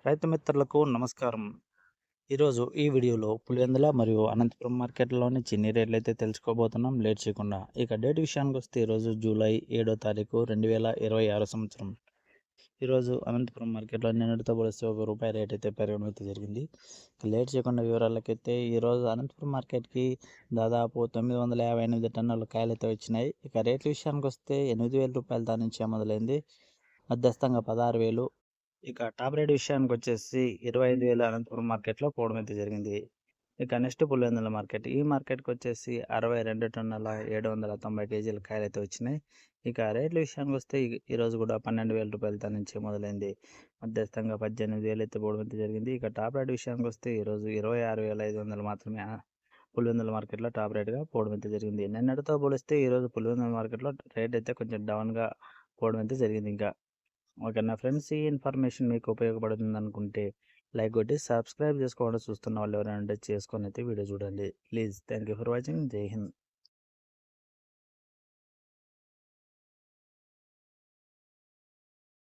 రైతు మిత్రులకు నమస్కారం. ఈరోజు ఈ వీడియోలో పులివెందుల మరియు అనంతపురం మార్కెట్‌లోని చిన్ని రేట్లయితే తెలుసుకోబోతున్నాం లేట్ చేయకుండా. ఇక డేట్ విషయానికొస్తే ఈరోజు జూలై 7వ తారీఖు 2026 సంవత్సరం. ఈరోజు అనంతపురం మార్కెట్‌లో నిన్నటితో పోలిస్తే రూ. 1 రేట్ అయితే పెరగడం అయితే జరిగింది. ఇక లేట్ చేయకుండా వివరాలకైతే ఈరోజు అనంతపురం మార్కెట్‌కి దాదాపు 958 టన్నుల కాయలైతే వచ్చినాయి. ఇక రేట్ల విషయానికొస్తే రూ. 8,000 దాని నుంచే మొదలైంది. మధ్యస్థంగా 16,000. ఇక టాప్ రేట్ విషయానికొచ్చేసి 25,000 అనంతపురం మార్కెట్‌లో పోవడం అయితే జరిగింది. ఇక నెక్స్ట్ పులివెందుల మార్కెట్. ఈ మార్కెట్‌కొచ్చేసి 62 టన్నుల 790 కేజీల కాయలైతే వచ్చినాయి. ఇక రేట్ల విషయానికొస్తే ఈరోజు కూడా రూ. 12,000 దాని నుంచి మొదలైంది. మధ్యస్థంగా 18,000 అయితే పోవడం అయితే జరిగింది. ఇక టాప్ రేట్ విషయానికొస్తే ఈరోజు 26,500 మాత్రమే పులివెందుల మార్కెట్‌లో టాప్ రేట్‌గా పోవడం అయితే జరిగింది. నిన్నటితో పోలిస్తే ఈరోజు పులివెందుల మార్కెట్‌లో రేట్ అయితే కొంచెం డౌన్‌గా పోవడం అయితే జరిగింది ఇంకా. ఓకే నా ఫ్రెండ్స్, ఈ ఇన్ఫర్మేషన్ మీకు ఉపయోగపడుతుంది అనుకుంటే లైక్ కొట్టి సబ్స్క్రైబ్ చేసుకోవడం, చూస్తున్న వాళ్ళు ఎవరైనా ఉంటే చేసుకొని అయితే వీడియో చూడండి please. Thank you for watching. జై హింద్.